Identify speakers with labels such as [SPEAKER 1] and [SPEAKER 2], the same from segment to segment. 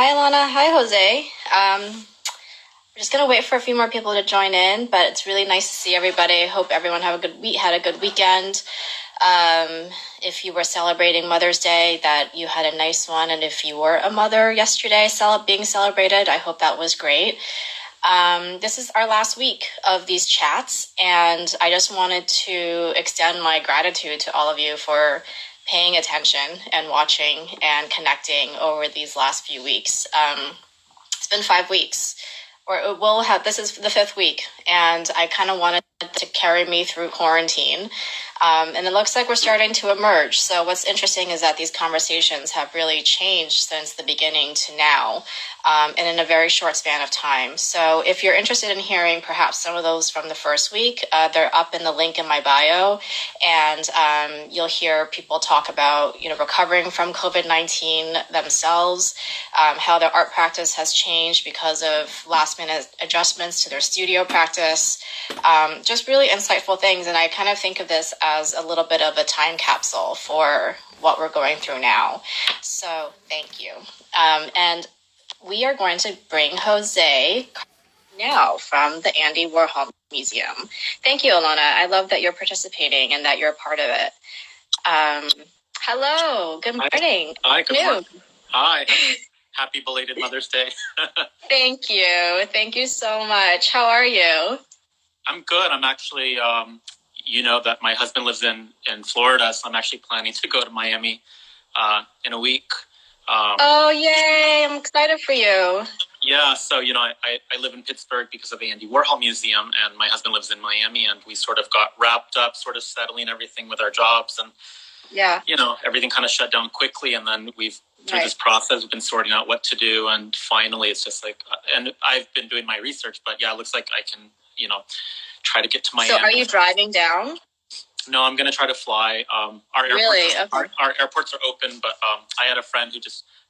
[SPEAKER 1] Hi, Alana. Hi, Jose. We're just gonna wait for a few more people to join in, but it's really nice to see everybody. Hope everyone had a good weekend. If you were celebrating Mother's Day, that you had a nice one, and if you were a mother yesterday being celebrated, I hope that was great. This is our last week of these chats, and I just wanted to extend my gratitude to all of you for paying attention and watching and connecting over these last few weeks. It's been 5 weeks, this is the 5th week, and I kind of wanted to carry me through quarantine. And it looks like we're starting to emerge. So what's interesting is that these conversations have really changed since the beginning to now, and in a very short span of time. So if you're interested in hearing perhaps some of those from the first week, they're up in the link in my bio, and you'll hear people talk about, recovering from COVID-19 themselves, how their art practice has changed because of last-minute adjustments to their studio practice, just really insightful things. And I kind of think of this as a little bit of a time capsule for what we're going through now. So thank you. And we are going to bring Jose now from the Andy Warhol Museum. Thank you, Alana. I love that you're participating and that you're a part of it. Hello. Good morning.
[SPEAKER 2] Hi. Good morning. Hi. Happy belated Mother's Day.
[SPEAKER 1] Thank you. Thank you so much. How are you?
[SPEAKER 2] I'm good. I'm actually, that my husband lives in Florida, so I'm actually planning to go to Miami in a week.
[SPEAKER 1] Oh, yay. I'm excited for you.
[SPEAKER 2] Yeah, so, I live in Pittsburgh because of the Andy Warhol Museum, and my husband lives in Miami, and we sort of got wrapped up, sort of settling everything with our jobs, and, everything kind of shut down quickly, and then through this process, we've been sorting out what to do, and finally it's just like, and I've been doing my research, but yeah, it looks like I can, try to get to Miami.
[SPEAKER 1] So are you driving down?
[SPEAKER 2] No, I'm going to try to fly. Our airports are open, but I had a friend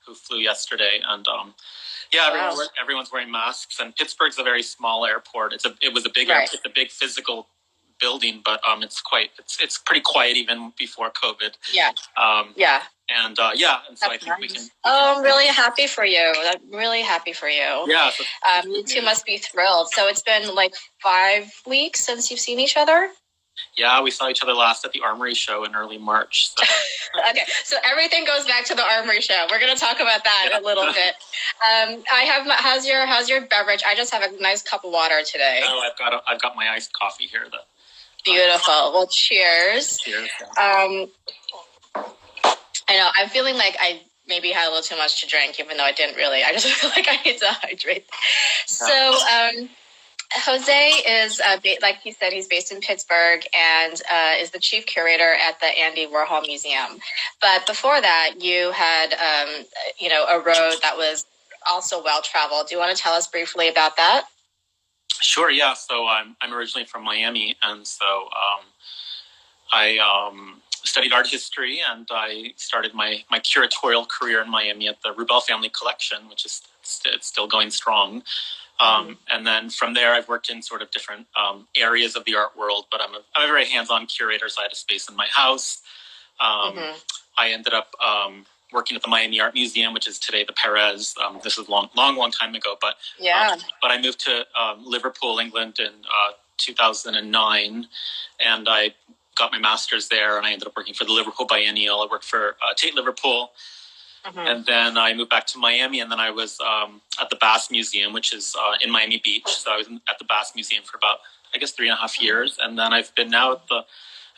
[SPEAKER 2] who flew yesterday, and everyone's wearing masks. And Pittsburgh's a very small airport. It's a big physical building, but it's pretty quiet even before COVID.
[SPEAKER 1] Yeah. And so
[SPEAKER 2] I think we can.
[SPEAKER 1] I'm really happy for you. I'm really happy for you.
[SPEAKER 2] Yeah.
[SPEAKER 1] You two must be thrilled. So it's been like 5 weeks since you've seen each other?
[SPEAKER 2] Yeah, we saw each other last at the Armory show in early March. So.
[SPEAKER 1] Okay, so everything goes back to the Armory show. We're going to talk about that a little bit. How's your beverage? I just have a nice cup of water today.
[SPEAKER 2] Oh, I've got my iced coffee here.
[SPEAKER 1] Beautiful. Well, cheers.
[SPEAKER 2] Cheers.
[SPEAKER 1] I know, I'm feeling like I maybe had a little too much to drink, even though I didn't really. I just feel like I need to hydrate. So, Jose is, like he said, he's based in Pittsburgh and is the chief curator at the Andy Warhol Museum. But before that, you had, a road that was also well-traveled. Do you want to tell us briefly about that?
[SPEAKER 2] Sure, yeah. So I'm originally from Miami, and so I studied art history, and I started my curatorial career in Miami at the Rubel Family Collection, which is it's still going strong. And then from there, I've worked in sort of different areas of the art world, but I'm a very hands-on curator, so I had a space in my house. I ended up working at the Miami Art Museum, which is today the Perez. This is long time ago, but I moved to Liverpool, England in 2009, and I got my master's there, and I ended up working for the Liverpool Biennial. I worked for Tate Liverpool. And then I moved back to Miami, and then I was at the Bass Museum, which is in Miami Beach. So I was at the Bass Museum for about, 3.5 years. And then I've been now at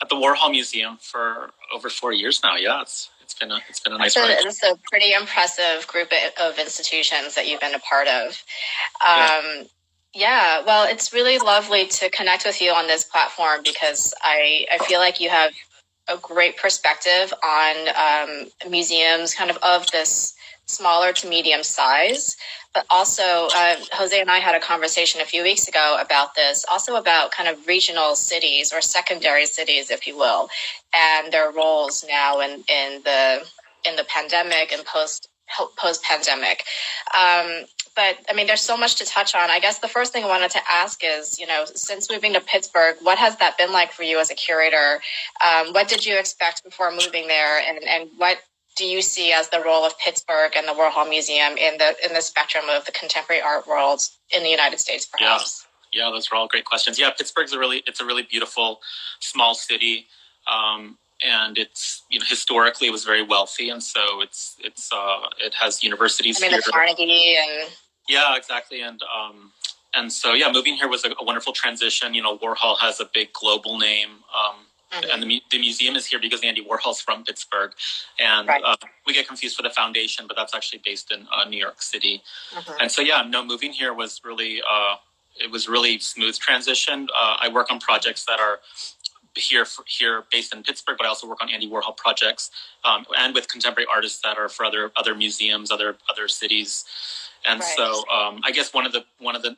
[SPEAKER 2] the Warhol Museum for over 4 years now. Yeah, it's been a nice ride.
[SPEAKER 1] It's a pretty impressive group of institutions that you've been a part of. Well, it's really lovely to connect with you on this platform because I feel like you have a great perspective on museums kind of this smaller to medium size, but also Jose and I had a conversation a few weeks ago about this, also about kind of regional cities or secondary cities, if you will, and their roles now in the pandemic and post pandemic. But I mean, there's so much to touch on. I guess the first thing I wanted to ask is, since moving to Pittsburgh, what has that been like for you as a curator? What did you expect before moving there? And what do you see as the role of Pittsburgh and the Warhol Museum in the spectrum of the contemporary art world in the United States, perhaps?
[SPEAKER 2] Yeah, those are all great questions. Yeah, Pittsburgh's a really beautiful small city, and it's historically it was very wealthy, and so it has universities
[SPEAKER 1] here. The Carnegie and
[SPEAKER 2] yeah, exactly, and so yeah, moving here was a wonderful transition. Warhol has a big global name. And the museum is here because Andy Warhol's from Pittsburgh, and we get confused for the foundation, but that's actually based in New York City. And so moving here was really it was really smooth transition. I work on projects that are here based in Pittsburgh, but I also work on Andy Warhol projects and with contemporary artists that are for other museums, other cities. And so I guess one of the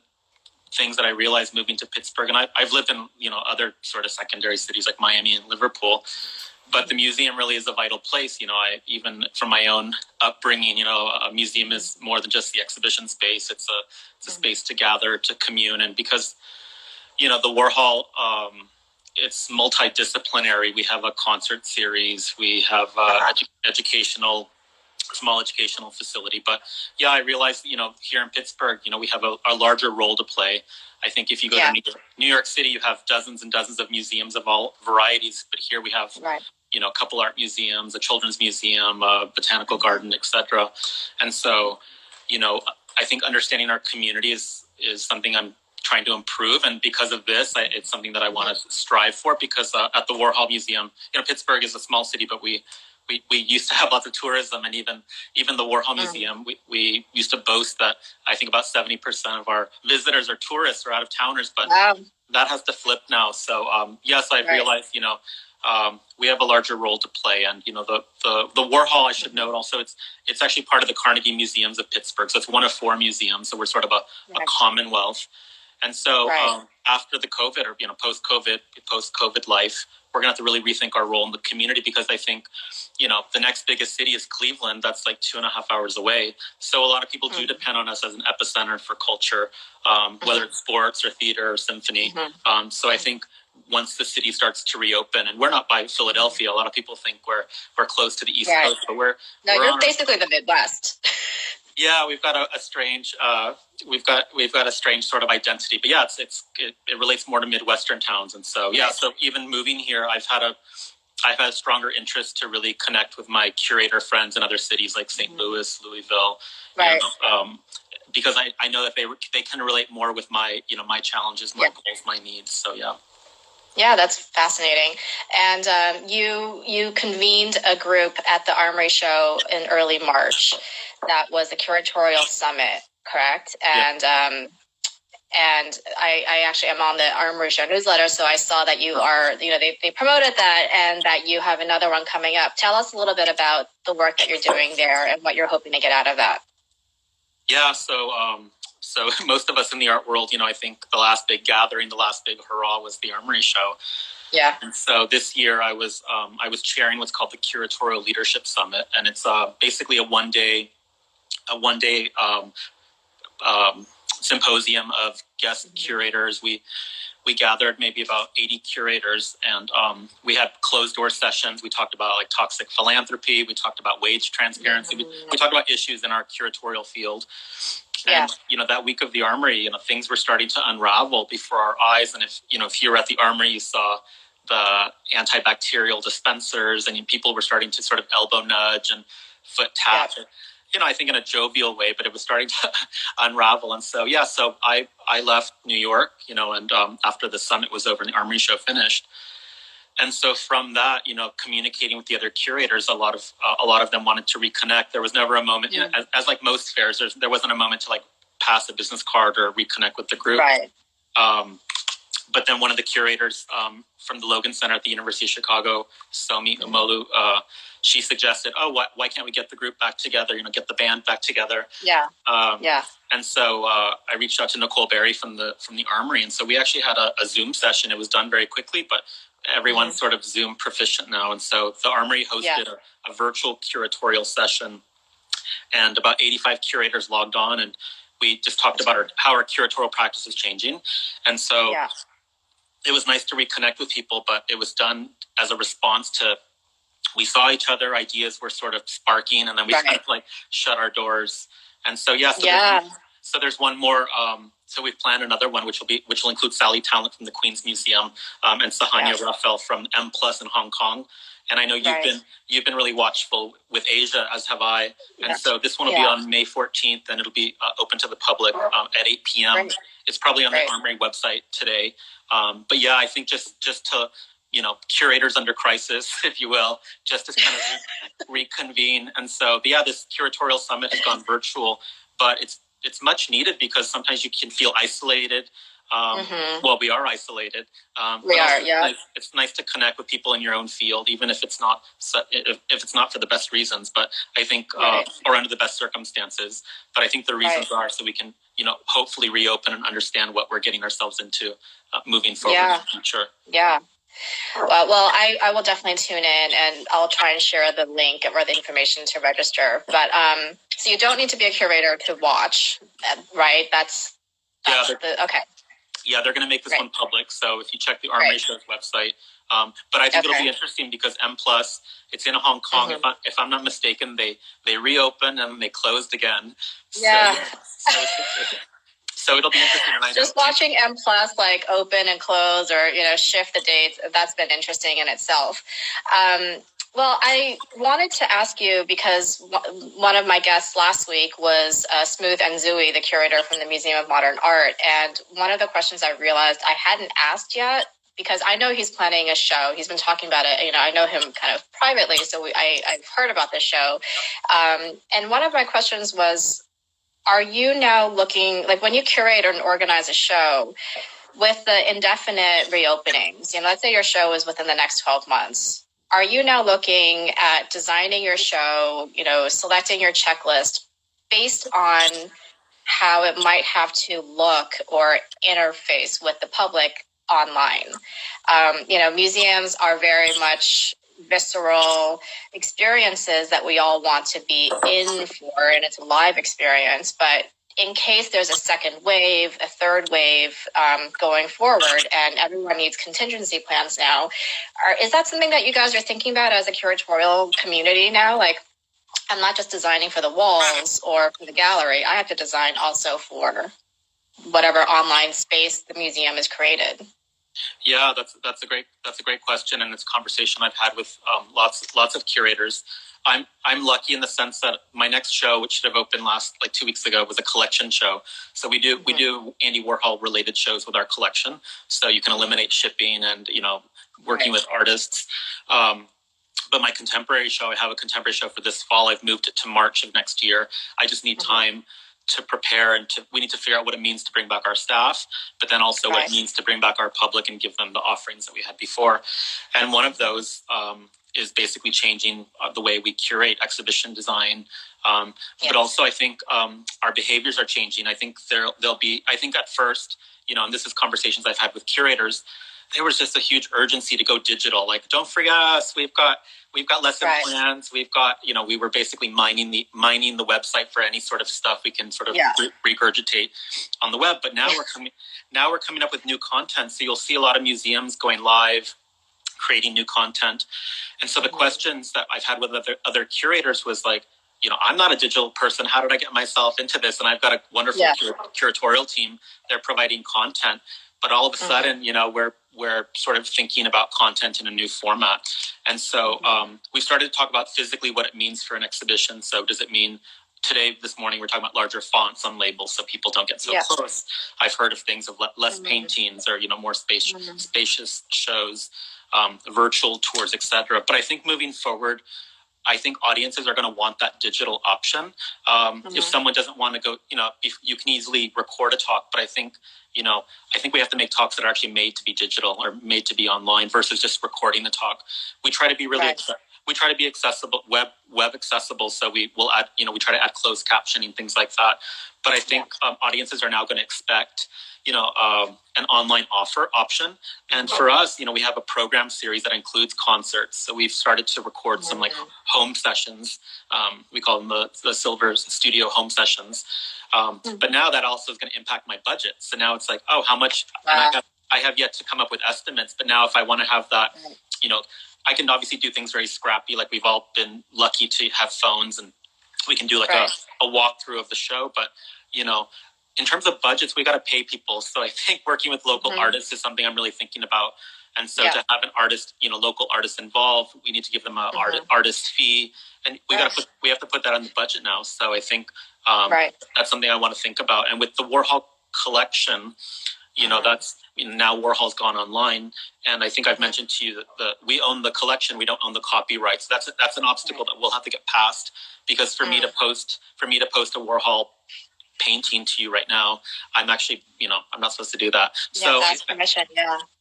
[SPEAKER 2] things that I realized moving to Pittsburgh, and I've lived in other sort of secondary cities like Miami and Liverpool, but the museum really is a vital place. I even from my own upbringing, a museum is more than just the exhibition space. It's a space to gather, to commune, and because the Warhol, it's multidisciplinary. We have a concert series, we have small educational facility. But I realized, here in Pittsburgh, we have a larger role to play. I think if you go to New York City, you have dozens and dozens of museums of all varieties. But here we have, a couple art museums, a children's museum, a botanical garden, etc. And so, I think understanding our community is something I'm trying to improve. And because of this, it's something that I want to strive for, because at the Warhol Museum, Pittsburgh is a small city, but we used to have lots of tourism, and even the Warhol Museum, we used to boast that I think about 70% of our visitors are tourists or out of towners, but that has to flip now. So yes, I realized we have a larger role to play, and the Warhol, I should note also, it's actually part of the Carnegie Museums of Pittsburgh, so it's one of 4 museums, so we're sort of a commonwealth. And so after the COVID or post-COVID life, we're going to have to really rethink our role in the community, because I think, the next biggest city is Cleveland. That's like 2.5 hours away. So a lot of people do depend on us as an epicenter for culture, whether it's sports or theater or symphony. So I think once the city starts to reopen, and we're not by Philadelphia, a lot of people think we're close to the East Coast, but we're
[SPEAKER 1] basically the Midwest.
[SPEAKER 2] Yeah, we've got a strange sort of identity, but it relates more to Midwestern towns, and so so even moving here, I've had a stronger interest to really connect with my curator friends in other cities like St. Louis, Louisville, because I know that they can relate more with my my challenges, my goals, my needs. So
[SPEAKER 1] Yeah, that's fascinating. And you convened a group at the Armory Show in early March. That was the Curatorial Summit, correct? And and I actually am on the Armory Show newsletter, so I saw that you are, they promoted that, and that you have another one coming up. Tell us a little bit about the work that you're doing there and what you're hoping to get out of that.
[SPEAKER 2] Yeah, so most of us in the art world, I think the last big gathering, the last big hurrah was the Armory Show.
[SPEAKER 1] Yeah.
[SPEAKER 2] And so this year I was chairing what's called the Curatorial Leadership Summit, and it's basically a one day symposium of guest curators. We gathered maybe about 80 curators, and we had closed door sessions. We talked about like toxic philanthropy. We talked about wage transparency. We talked about issues in our curatorial field. And, that week of the Armory, things were starting to unravel before our eyes. And if you were at the Armory, you saw the antibacterial dispensers, and people were starting to sort of elbow nudge and foot tap. Yeah. I think in a jovial way, but it was starting to unravel. And so, so I left New York, and after the summit was over and the Armory Show finished. And so from that, communicating with the other curators, a lot of them wanted to reconnect. There was never a moment, as like most fairs, there wasn't a moment to like pass a business card or reconnect with the group.
[SPEAKER 1] Right.
[SPEAKER 2] But then one of the curators from the Logan Center at the University of Chicago, Somi Umolu, she suggested, why can't we get the group back together, get the band back together?
[SPEAKER 1] Yeah.
[SPEAKER 2] And so I reached out to Nicole Berry from the Armory. And so we actually had a Zoom session. It was done very quickly, but everyone's sort of Zoom proficient now. And so the Armory hosted a virtual curatorial session, and about 85 curators logged on, and we just talked about how our curatorial practice is changing. And so it was nice to reconnect with people, but it was done as a response to we saw each other, ideas were sort of sparking, and then we kind of like shut our doors. And so, so there's one more. So we've planned another one, which will include Sally Talent from the Queen's Museum, and Sahanya Raphael from M Plus in Hong Kong. And I know you've been really watchful with Asia, as have I. And so this one will be on May 14th, and it'll be open to the public at 8 p.m. It's probably on the Armory website today. But yeah, I think just to, curators under crisis, if you will, just to kind of reconvene. And so, this curatorial summit has gone virtual, but it's much needed because sometimes you can feel isolated. Well, we are isolated. It's nice to connect with people in your own field, even if it's not if it's not for the best reasons. But I think, or under the best circumstances. But I think the reasons are so we can, hopefully reopen and understand what we're getting ourselves into moving forward in the future.
[SPEAKER 1] Yeah. Well, I will definitely tune in, and I'll try and share the link or the information to register. But so you don't need to be a curator to watch, right? That's okay.
[SPEAKER 2] Yeah, they're going to make this one public. So if you check the Armory Show's website, but I think it'll be interesting because M Plus, it's in Hong Kong. If I'm not mistaken, they reopened and they closed again.
[SPEAKER 1] Yeah.
[SPEAKER 2] So it'll be interesting. And I know
[SPEAKER 1] just watching M Plus like open and close or shift the dates. That's been interesting in itself. Well, I wanted to ask you because one of my guests last week was Smooth Nzui, the curator from the Museum of Modern Art. And one of the questions I realized I hadn't asked yet, because I know he's planning a show. He's been talking about it. I know him kind of privately, so I've heard about this show. And one of my questions was, are you now looking, like when you curate and organize a show, with the indefinite reopenings, let's say your show is within the next 12 months, are you now looking at designing your show, selecting your checklist based on how it might have to look or interface with the public online? Museums are very much visceral experiences that we all want to be in for, and it's a live experience. But in case there's a second wave, a third wave going forward, and everyone needs contingency plans now, is that something that you guys are thinking about as a curatorial community now? Like, I'm not just designing for the walls or for the gallery. I have to design also for whatever online space the museum has created.
[SPEAKER 2] Yeah, that's a great question, and it's a conversation I've had with lots of curators. I'm lucky in the sense that my next show, which should have opened 2 weeks ago, was a collection show. So we do Andy Warhol related shows with our collection. So you can eliminate shipping and working with artists. But my contemporary show, I have a contemporary show for this fall. I've moved it to March of next year. I just need time to prepare, and we need to figure out what it means to bring back our staff, but then also what it means to bring back our public and give them the offerings that we had before. And one of those is basically changing the way we curate exhibition design. But also I think our behaviors are changing. I think there'll be, I think at first, and this is conversations I've had with curators, there was just a huge urgency to go digital. Like, don't forget us. We've got lesson plans. We've got, we were basically mining the website for any sort of stuff we can sort of regurgitate on the web. But now we're coming up with new content. So you'll see a lot of museums going live, creating new content. And so the questions that I've had with other curators was like, I'm not a digital person. How did I get myself into this? And I've got a wonderful curatorial team. They're providing content. But all of a sudden, we're sort of thinking about content in a new format. And so we started to talk about physically what it means for an exhibition. So does it mean this morning, we're talking about larger fonts on labels so people don't get so close. I've heard of things of less paintings or, more spacious shows, virtual tours, etc. But I think moving forward, I think audiences are going to want that digital option. If someone doesn't want to go, you can easily record a talk, but I think we have to make talks that are actually made to be digital or made to be online versus just recording the talk. We try to be we try to be accessible, web accessible. So we will add, we try to add closed captioning, things like that. But I think audiences are now going to expect, an online option. And for us, we have a program series that includes concerts. So we've started to record some home sessions. We call them the Silver Studio home sessions. But now that also is going to impact my budget. So now it's like, how much? And I have yet to come up with estimates. But now if I want to have that, I can obviously do things very scrappy. Like we've all been lucky to have phones and we can do like a walkthrough of the show. But, in terms of budgets, we got to pay people. So I think working with local artists is something I'm really thinking about. And so to have an artist, local artists involved, we need to give them an artist fee. And we have to put that on the budget now. So I think that's something I want to think about. And with the Warhol collection, that's now Warhol's gone online, and I think I've mentioned to you that we own the collection, we don't own the copyright. So that's an obstacle that we'll have to get past, because for me to post a Warhol painting to you right now, I'm actually I'm not supposed to do that. So
[SPEAKER 1] that's permission.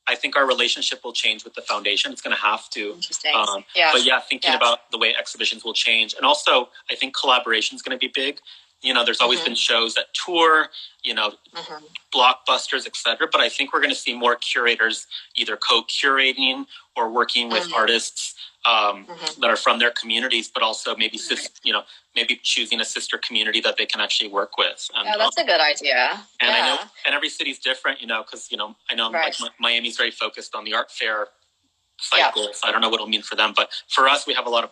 [SPEAKER 2] I think our relationship will change with the foundation. It's going to have to.
[SPEAKER 1] Interesting.
[SPEAKER 2] But thinking about the way exhibitions will change, and also I think collaboration is going to be big. There's always been shows that tour, blockbusters, etc. But I think we're going to see more curators either co-curating or working with artists that are from their communities, but also maybe maybe choosing a sister community that they can actually work with. And,
[SPEAKER 1] that's a good idea.
[SPEAKER 2] And I know, and every city's different, because I know like Miami's very focused on the art fair cycle. So I don't know what it'll mean for them, but for us, we have a lot of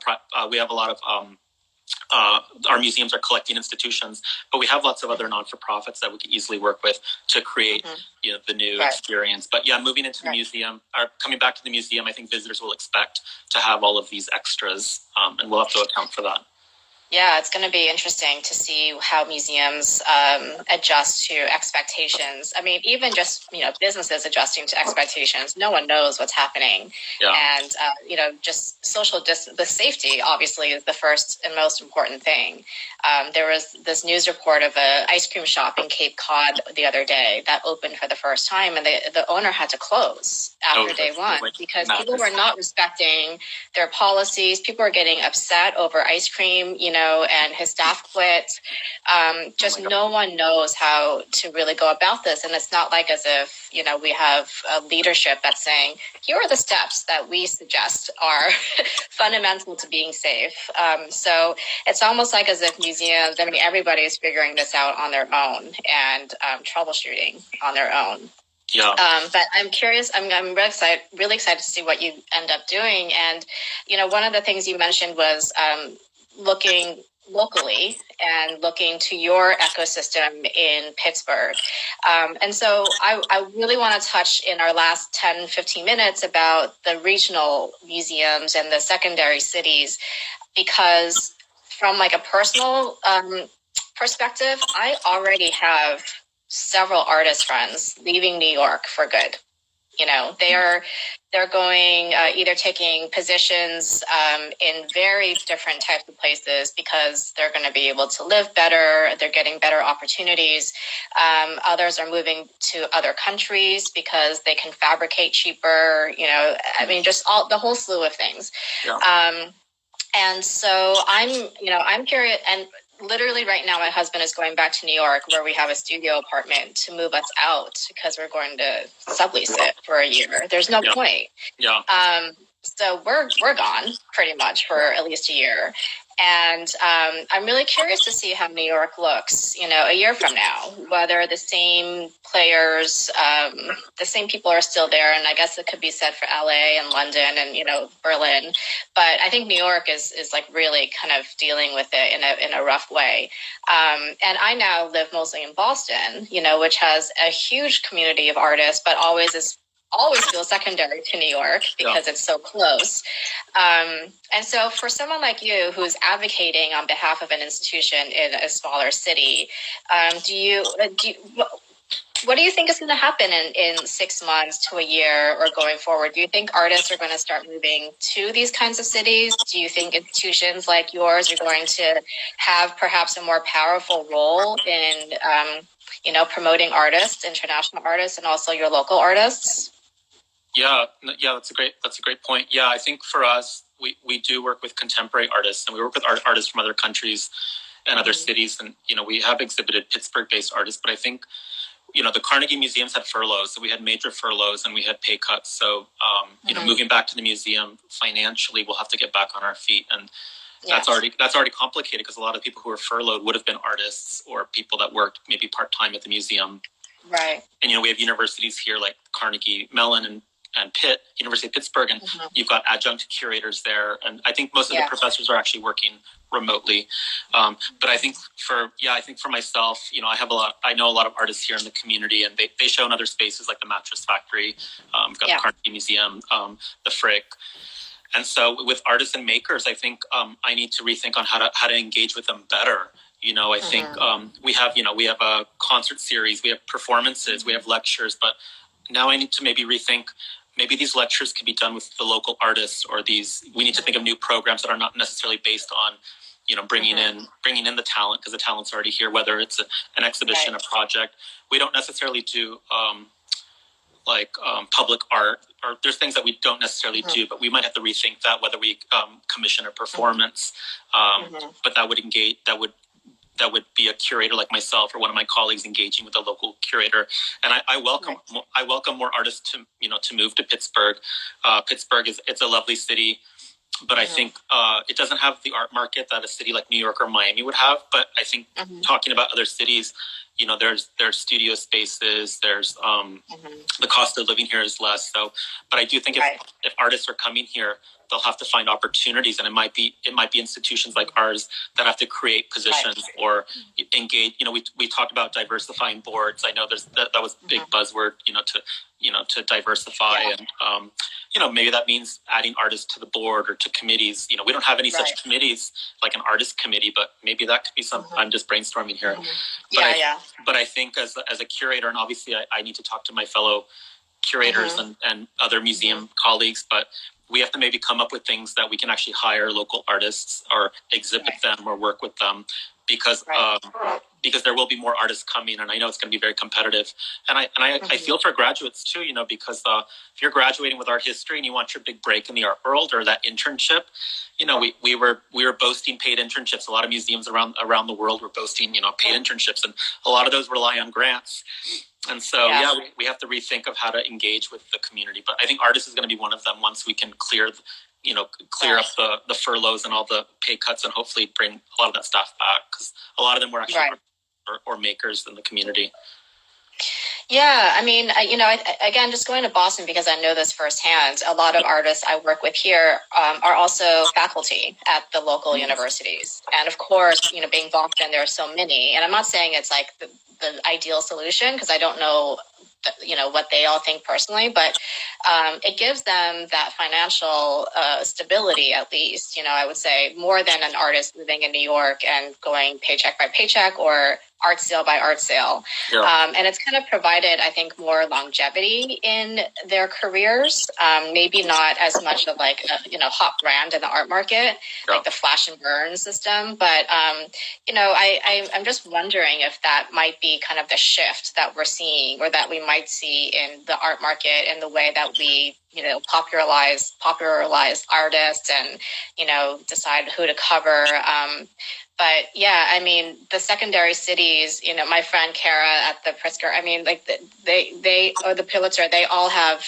[SPEAKER 2] our museums are collecting institutions, but we have lots of other non-for-profits that we could easily work with to create the new experience. But moving into the museum, or coming back to the museum, I think visitors will expect to have all of these extras, and we'll have to account for that.
[SPEAKER 1] Yeah, it's going to be interesting to see how museums adjust to expectations. I mean, even just, businesses adjusting to expectations. No one knows what's happening. Yeah. And, just the safety, obviously, is the first and most important thing. There was this news report of an ice cream shop in Cape Cod the other day that opened for the first time, and the owner had to close after day one because people were not respecting their policies. People were getting upset over ice cream, and his staff quit. No one knows how to really go about this. And it's not like as if, we have a leadership that's saying, here are the steps that we suggest are fundamental to being safe. So it's almost like as if museums, everybody is figuring this out on their own and troubleshooting on their own.
[SPEAKER 2] Yeah.
[SPEAKER 1] But I'm curious, I'm really excited to see what you end up doing. And, one of the things you mentioned was looking locally and looking to your ecosystem in Pittsburgh. And so I really want to touch in our last 10, 15 minutes about the regional museums and the secondary cities, because from like a personal perspective, I already have several artist friends leaving New York for good. They're going either taking positions in very different types of places because they're going to be able to live better. They're getting better opportunities. Others are moving to other countries because they can fabricate cheaper. Just the whole slew of things. Yeah. And so I'm curious, and literally right now, my husband is going back to New York where we have a studio apartment to move us out because we're going to sublease it for a year. There's no point. Yeah. So we're gone pretty much for at least a year. And I'm really curious to see how New York looks, a year from now, whether the same players, the same people are still there. And I guess it could be said for LA and London and, Berlin. But I think New York is like really kind of dealing with it in a rough way. And I now live mostly in Boston, which has a huge community of artists, but always feels secondary to New York because it's so close. And so for someone like you who's advocating on behalf of an institution in a smaller city, what do you think is going to happen in 6 months to a year or going forward? Do you think artists are going to start moving to these kinds of cities? Do you think institutions like yours are going to have perhaps a more powerful role in, promoting artists, international artists, and also your local artists?
[SPEAKER 2] Yeah, that's a great point. Yeah, I think for us, we do work with contemporary artists, and we work with artists from other countries and other cities, and we have exhibited Pittsburgh-based artists. But I think the Carnegie museums had furloughs, so we had major furloughs and we had pay cuts. So moving back to the museum financially, we'll have to get back on our feet, and that's already complicated because a lot of people who were furloughed would have been artists or people that worked maybe part time at the museum.
[SPEAKER 1] Right.
[SPEAKER 2] And we have universities here like Carnegie Mellon and Pitt, University of Pittsburgh, and you've got adjunct curators there. And I think most of the professors are actually working remotely. But I think for myself, I know a lot of artists here in the community, and they show in other spaces like the Mattress Factory, we've got the Carnegie Museum, the Frick. And so with artists and makers, I think I need to rethink on how to engage with them better. I think we have a concert series, we have performances, we have lectures, but now I need to maybe rethink, maybe these lectures could be done with the local artists, or we need to think of new programs that are not necessarily based on, bringing in the talent, because the talent's already here, whether it's an exhibition, a project. We don't necessarily do public art, or there's things that we don't necessarily do, but we might have to rethink that, whether we commission a performance, but that would be a curator like myself or one of my colleagues engaging with a local curator. And I welcome more artists to move to Pittsburgh. Pittsburgh it's a lovely city, but I think it doesn't have the art market that a city like New York or Miami would have. But I think talking about other cities, there's studio spaces, there's the cost of living here is less. So, but I do think if artists are coming here, they'll have to find opportunities, and it might be institutions like ours that have to create positions or engage. We talked about diversifying boards. I know that was a big buzzword, to diversify, and maybe that means adding artists to the board or to committees. We don't have any such committees like an artist committee, but maybe that could be some. I'm just brainstorming here. But I think as a curator, and obviously I need to talk to my fellow curators and other museum colleagues, but we have to maybe come up with things that we can actually hire local artists or exhibit them or work with them, because there will be more artists coming, and I know it's going to be very competitive. And I feel for graduates too, because if you're graduating with art history and you want your big break in the art world or that internship, we were boasting paid internships. A lot of museums around the world were boasting, paid internships, and a lot of those rely on grants. And so, we have to rethink of how to engage with the community. But I think artists is going to be one of them once we can clear up the furloughs and all the pay cuts, and hopefully bring a lot of that staff back, because a lot of them were actually or makers in the community.
[SPEAKER 1] Yeah, I mean, again, just going to Boston, because I know this firsthand, a lot of artists I work with here are also faculty at the local universities. And of course, being Boston, there are so many. And I'm not saying it's like the ideal solution, because I don't know, what they all think personally, but it gives them that financial stability, at least, I would say, more than an artist living in New York and going paycheck by paycheck or art sale by art sale. And it's kind of provided, I think, more longevity in their careers. Maybe not as much of like a hot brand in the art market, like the flash and burn system. But I'm just wondering if that might be kind of the shift that we're seeing, or that we might see in the art market, in the way that we popularize artists and decide who to cover. But yeah, I mean, the secondary cities, my friend Kara at the Pritzker, I mean, like they or the Pulitzer, they all have,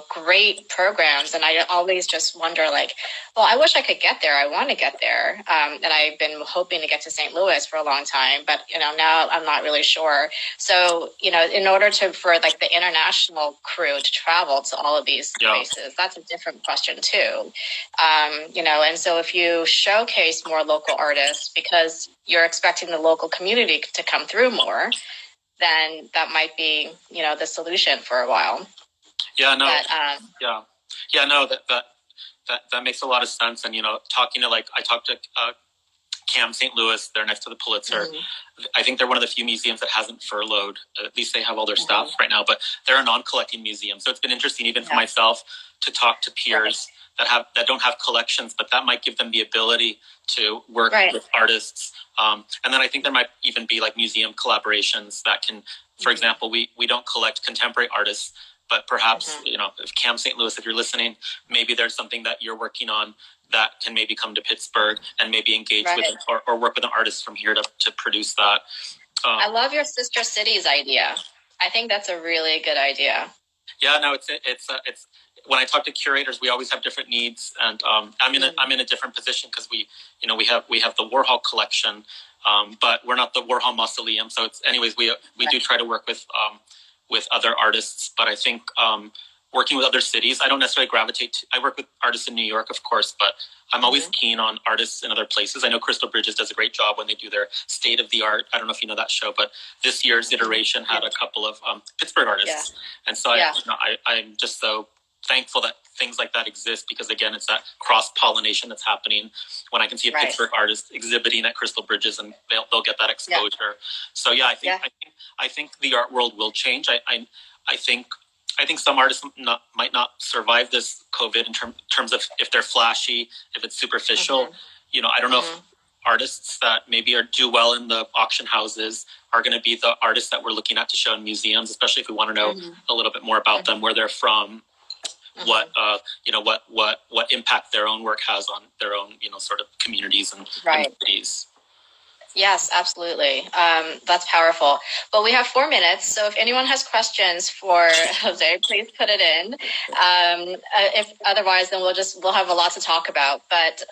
[SPEAKER 1] great programs. And I always just wonder, like, well, I wish I could get there. I want to get there. And I've been hoping to get to St. Louis for a long time, but, now I'm not really sure. So, in order for like the international crew to travel to all of these places, that's a different question too. And so if you showcase more local artists because you're expecting the local community to come through more, then that might be, the solution for a while.
[SPEAKER 2] Yeah, no, that makes a lot of sense. And, I talked to CAM St. Louis, they're next to the Pulitzer. I think they're one of the few museums that hasn't furloughed. At least they have all their staff right now, but they're a non-collecting museum. So it's been interesting even for myself to talk to peers that don't have collections, but that might give them the ability to work with artists. And then I think there might even be like museum collaborations that can, for example, we don't collect contemporary artists, but perhaps, if CAM St. Louis, if you're listening, maybe there's something that you're working on that can maybe come to Pittsburgh and maybe engage with or work with an artist from here to produce that.
[SPEAKER 1] I love your sister cities idea. I think that's a really good idea.
[SPEAKER 2] Yeah, no, it's when I talk to curators, we always have different needs, and I'm in a different position because we have the Warhol collection, but we're not the Warhol mausoleum. So it's anyways we do try to work with other artists, but I think working with other cities. I don't necessarily gravitate to, I work with artists in New York, of course, but I'm always keen on artists in other places. I know Crystal Bridges does a great job when they do their State of the Art. I don't know if you know that show, but this year's iteration had a couple of Pittsburgh artists. And so I'm just so thankful that things like that exist, because again, it's that cross-pollination that's happening when I can see a Pittsburgh artist exhibiting at Crystal Bridges, and they'll get that exposure. So I think the art world will change. I think some artists might not survive this COVID in terms of if they're flashy, if it's superficial. I don't know if artists that maybe do well in the auction houses are going to be the artists that we're looking at to show in museums, especially if we want to know a little bit more about them, where they're from, what impact their own work has on their own, sort of communities and cities.
[SPEAKER 1] Yes, absolutely. That's powerful. Well, we have 4 minutes, so if anyone has questions for Jose, please put it in. If otherwise, then we'll have a lot to talk about. But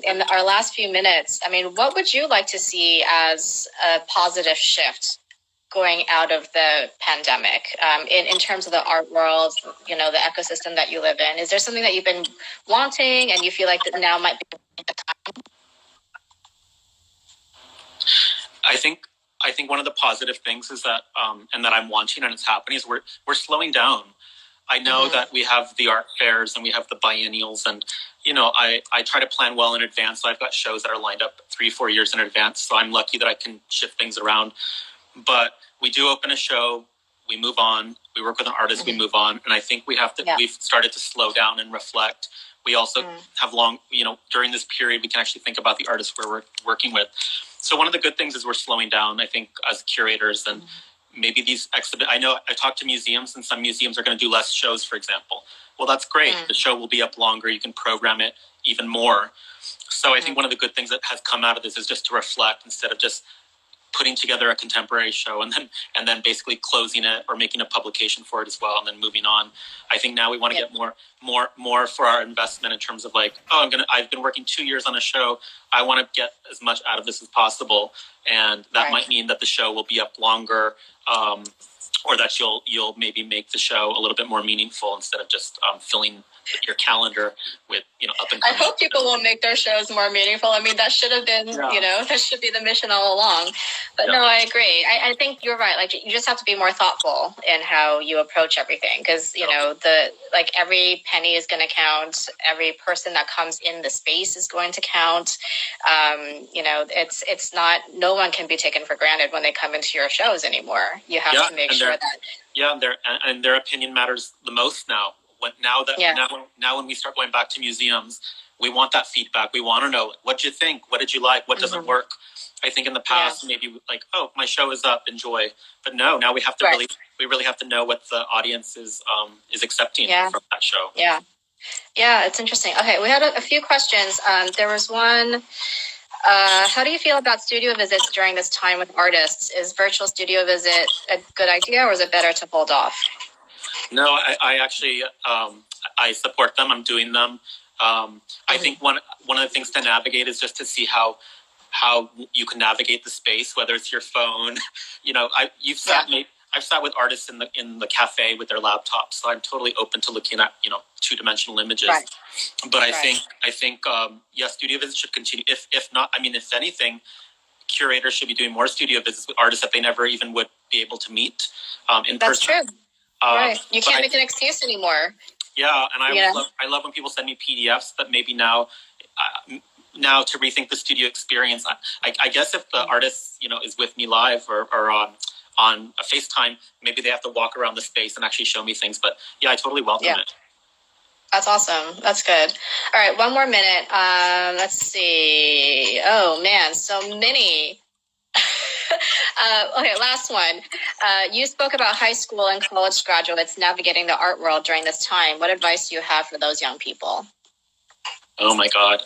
[SPEAKER 1] in our last few minutes, what would you like to see as a positive shift going out of the pandemic, in terms of the art world, the ecosystem that you live in? Is there something that you've been wanting and you feel like that now might be the time?
[SPEAKER 2] I think one of the positive things is that, and that I'm wanting and it's happening, is we're slowing down. I know that we have the art fairs and we have the biennials, and I try to plan well in advance. So I've got shows that are lined up 3-4 years in advance. So I'm lucky that I can shift things around. But we do open a show, we move on. We work with an artist, we move on. And I think we've started to slow down and reflect. We also have during this period, we can actually think about the artists we're working with. So one of the good things is we're slowing down, I think, as curators, and maybe these I know I talked to museums, and some museums are going to do less shows, for example. Well, that's great. The show will be up longer. You can program it even more. So I think one of the good things that has come out of this is just to reflect instead of just putting together a contemporary show and then basically closing it or making a publication for it as well and then moving on. I think now we want to get more for our investment in terms of like, I've been working 2 years on a show. I want to get as much out of this as possible. And that might mean that the show will be up longer, or that you'll maybe make the show a little bit more meaningful instead of just filling your calendar with up and coming.
[SPEAKER 1] I hope people will make their shows more meaningful. That should have been that should be the mission all along. But no, I agree. I think you're right. Like, you just have to be more thoughtful in how you approach everything, because every penny is going to count. Every person that comes in the space is going to count. It's not. No one can be taken for granted when they come into your shows anymore. You have to make sure that
[SPEAKER 2] their opinion matters the most now. Now when we start going back to museums, we want that feedback. We want to know, what did you think? What did you like? What doesn't work? I think in the past, maybe like, my show is up, enjoy. But no, now we have to really have to know what the audience is accepting from that show.
[SPEAKER 1] Yeah, it's interesting. Okay, we had a few questions. There was one. How do you feel about studio visits during this time with artists? Is virtual studio visit a good idea, or is it better to hold off?
[SPEAKER 2] No, I actually I support them. I'm doing them. I think one of the things to navigate is just to see how you can navigate the space, whether it's your phone. I've sat with artists in the cafe with their laptops, so I'm totally open to looking at 2-dimensional images. But I think studio visits should continue. If not, if anything, curators should be doing more studio visits with artists that they never even would be able to meet in person.
[SPEAKER 1] That's true. You can't make an excuse anymore.
[SPEAKER 2] Yeah, and I love when people send me PDFs, but maybe now to rethink the studio experience. I guess if the artist is with me live or on a FaceTime, maybe they have to walk around the space and actually show me things. But I totally welcome it.
[SPEAKER 1] That's awesome. That's good. All right, 1 more minute. Let's see. Oh man, so many. Okay, last one. You spoke about high school and college graduates navigating the art world during this time. What advice do you have for those young people?
[SPEAKER 2] Oh my God.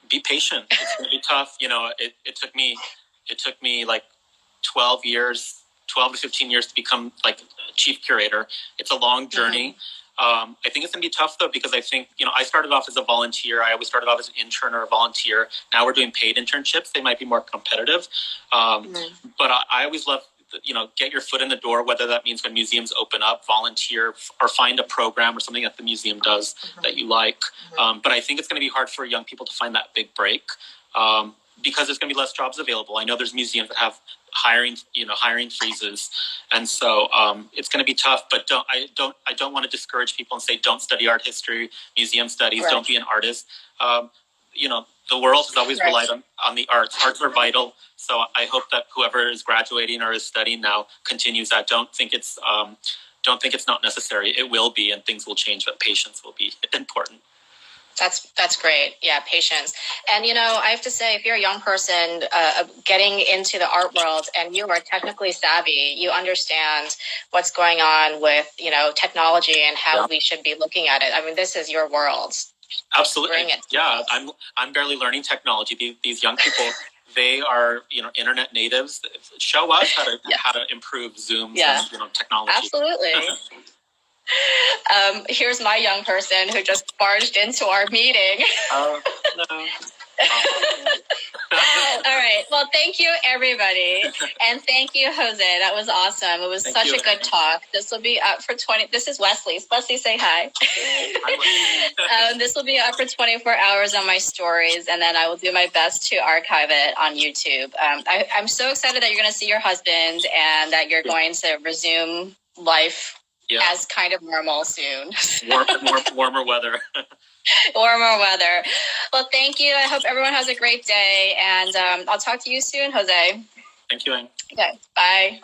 [SPEAKER 2] Be patient. It's going to be tough. It took me like 12 to 15 years to become like chief curator. It's a long journey. I think it's going to be tough though, because I think, I started off as a volunteer. I always started off as an intern or a volunteer. Now we're doing paid internships. They might be more competitive. But I always love get your foot in the door, whether that means when museums open up, volunteer or find a program or something that the museum does that you like. But I think it's going to be hard for young people to find that big break because there's going to be less jobs available. I know there's museums that have hiring freezes, and so it's going to be tough. But I don't want to discourage people and say don't study art history, museum studies, don't be an artist. The world has always relied on the arts. Arts are vital. So I hope that whoever is graduating or is studying now continues that. Don't think it's not necessary. It will be, and things will change, but patience will be important.
[SPEAKER 1] That's great. Yeah, patience. And, I have to say, if you're a young person getting into the art world and you are technically savvy, you understand what's going on with, technology and how we should be looking at it. I mean, this is your world.
[SPEAKER 2] Absolutely. Yeah, I'm barely learning technology. These young people, they are, internet natives. Show us how to improve Zooms and, technology.
[SPEAKER 1] Absolutely. Here's my young person who just barged into our meeting.
[SPEAKER 2] Oh, no.
[SPEAKER 1] All right. Well, thank you, everybody. And thank you, Jose. That was awesome. It was such a good talk. This will be up for 20. This is Wesley. Wesley, say hi. This will be up for 24 hours on my stories, and then I will do my best to archive it on YouTube. I'm so excited that you're going to see your husband and that you're going to resume life as kind of normal soon.
[SPEAKER 2] Warmer weather.
[SPEAKER 1] Warmer weather. Well, thank you. I hope everyone has a great day, and I'll talk to you soon, Jose.
[SPEAKER 2] Thank you, Anne.
[SPEAKER 1] Okay, bye.